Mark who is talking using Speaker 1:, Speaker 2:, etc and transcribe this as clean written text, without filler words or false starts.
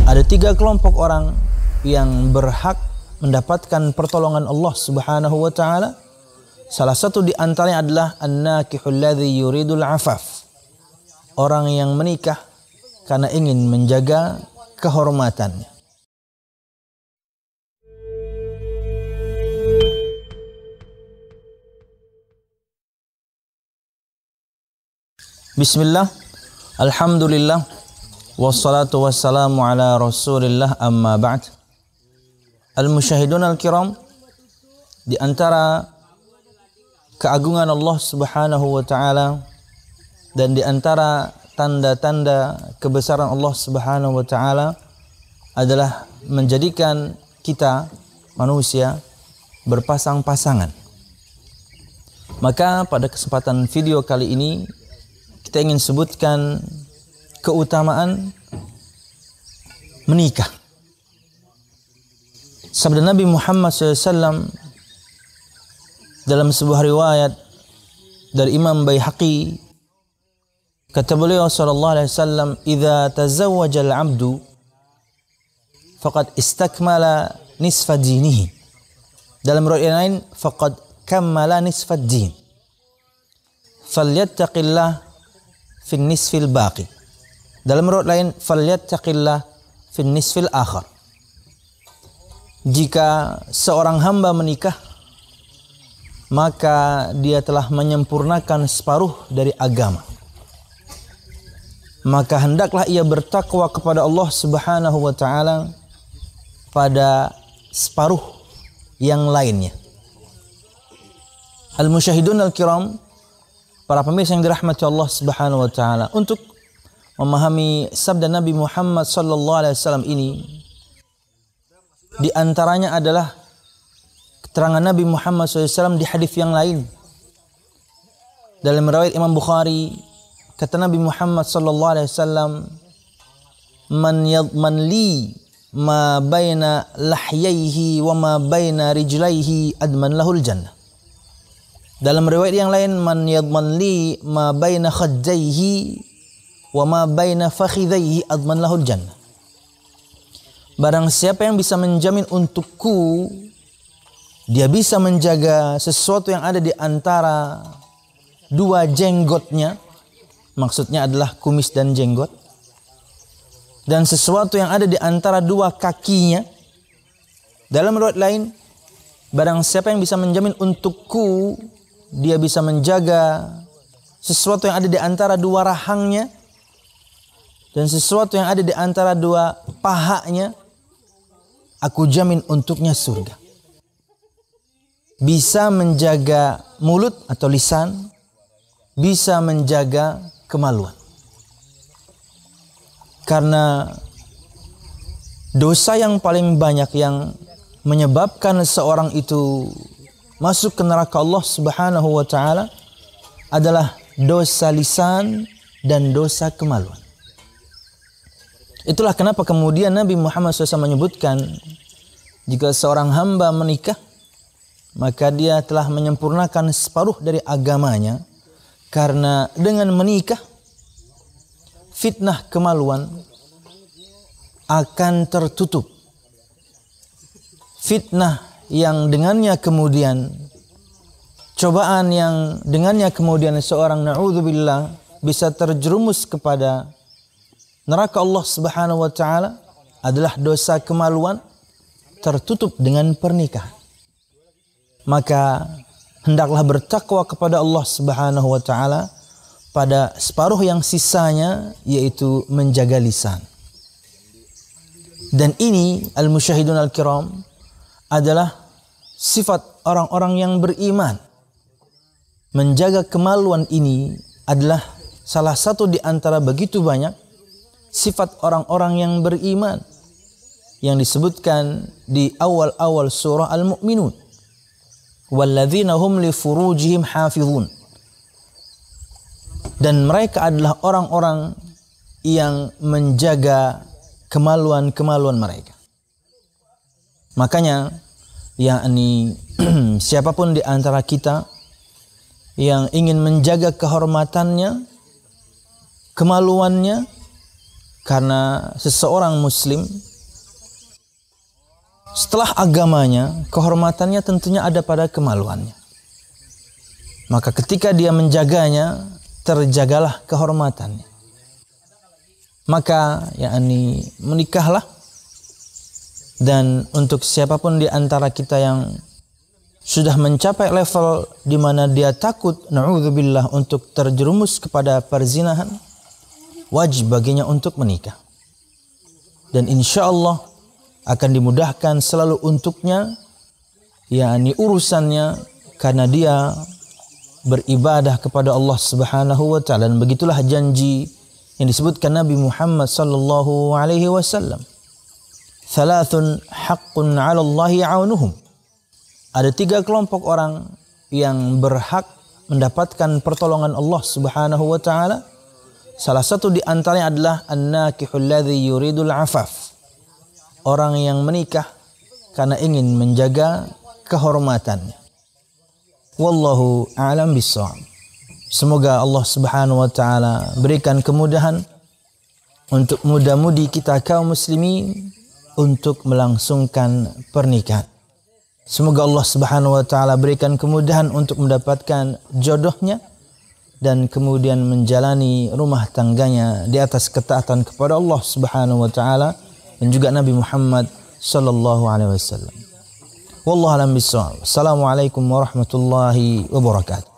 Speaker 1: Ada 3 kelompok orang yang berhak mendapatkan pertolongan Allah Subhanahu wa taala. Salah satu di antaranya adalah an-nakihul ladzi yuridul afaf. Orang yang menikah karena ingin menjaga kehormatannya. Bismillah, alhamdulillah, wassalatu wassalamu ala rasulillah, amma ba'd. Al-musyahidun al-kiram, di antara keagungan Allah Subhanahu wa ta'ala dan di antara tanda-tanda kebesaran Allah Subhanahu wa ta'ala adalah menjadikan kita manusia berpasang-pasangan. Maka pada kesempatan video kali ini kita ingin sebutkan keutamaan menikah. Sabda Nabi Muhammad SAW dalam sebuah riwayat dari Imam Baihaqi, kata beliau sallallahu alaihi wasallam, "Idza tazawwaja al-'abdu faqad istakmala nisfa dinihi." Dalam riwayat lain, faqad kammala nisfa ad-din. Falyattaqillah fi nisfil baqi. Dalam riwayat lain, falyattaqillah fi nisfil akhar. Jika seorang hamba menikah, maka dia telah menyempurnakan separuh dari agama. Maka hendaklah ia bertakwa kepada Allah Subhanahu wa taala pada separuh yang lainnya. Al-musyahidun al-kiram, para pemirsa yang dirahmati Allah Subhanahu wa taala, untuk memahami sabda Nabi Muhammad sallallahu alaihi wasallam ini, di antaranya adalah keterangan Nabi Muhammad SAW di hadis yang lain. Dalam riwayat Imam Bukhari, kata Nabi Muhammad sallallahu alaihi wasallam, "Man yadman li ma baina lahyaihi wa ma baina rijlaihi adman lahul jannah." Dalam riwayat yang lain, "Man yadman li ma baina khaddaihi wa ma baina fakhidaihi adman lahul jannah." Barang siapa yang bisa menjamin untukku, dia bisa menjaga sesuatu yang ada di antara 2 jenggotnya, maksudnya adalah kumis dan jenggot, dan sesuatu yang ada di antara 2 kakinya. Dalam riwayat lain, barang siapa yang bisa menjamin untukku, dia bisa menjaga sesuatu yang ada di antara 2 rahangnya dan sesuatu yang ada di antara 2 pahanya, aku jamin untuknya surga. Bisa menjaga mulut atau lisan, bisa menjaga kemaluan. Karena dosa yang paling banyak yang menyebabkan seorang itu masuk ke neraka Allah Subhanahu wa taala adalah dosa lisan dan dosa kemaluan. Itulah kenapa kemudian Nabi Muhammad SAW menyebutkan, jika seorang hamba menikah, maka dia telah menyempurnakan separuh dari agamanya. Karena dengan menikah, fitnah kemaluan akan tertutup. Fitnah yang dengannya kemudian, cobaan yang dengannya kemudian seorang na'udzubillah bisa terjerumus kepada neraka Allah Subhanahu wa taala adalah dosa kemaluan, tertutup dengan pernikahan. Maka hendaklah bertakwa kepada Allah Subhanahu wa taala pada separuh yang sisanya, yaitu menjaga lisan. Dan ini al-musyahidun al-kiram adalah sifat orang-orang yang beriman. Menjaga kemaluan ini adalah salah satu di antara begitu banyak sifat orang-orang yang beriman yang disebutkan di awal-awal surah Al-Mu'minun. Walladzina hum li furujihim hafizun. Dan mereka adalah orang-orang yang menjaga kemaluan-kemaluan mereka. Makanya yakni siapapun di antara kita yang ingin menjaga kehormatannya, kemaluannya, Karena seseorang muslim setelah agamanya, kehormatannya tentunya ada pada kemaluannya. Maka ketika dia menjaganya, terjagalah kehormatannya. Maka menikahlah. Dan untuk siapapun di antara kita yang sudah mencapai level di mana dia takut, na'udzubillah, untuk terjerumus kepada perzinahan, wajib baginya untuk menikah. Dan insya Allah akan dimudahkan selalu untuknya, urusannya, karena dia beribadah kepada Allah Subhanahu wa Ta'ala. Dan begitulah janji yang disebutkan Nabi Muhammad sallallahu alaihi wasallam. Thalathun haqqun 'ala Allahi 'aunuhum. Ada 3 kelompok orang yang berhak mendapatkan pertolongan Allah Subhanahu wa Ta'ala. Salah satu di antaranya adalah an-nakihul ladzi yuridul 'afaf. Orang yang menikah karena ingin menjaga kehormatannya. Wallahu a'lam bissawab. Semoga Allah Subhanahu wa Ta'ala berikan kemudahan untuk muda-mudi kita kaum muslimin untuk melangsungkan pernikahan. Semoga Allah Subhanahu wa Ta'ala berikan kemudahan untuk mendapatkan jodohnya dan kemudian menjalani rumah tangganya di atas ketaatan kepada Allah Subhanahu wa Ta'ala dan juga Nabi Muhammad sallallahu alaihi wasallam. Wallahu a'lam bissawab. Assalamualaikum warahmatullahi wabarakatuh.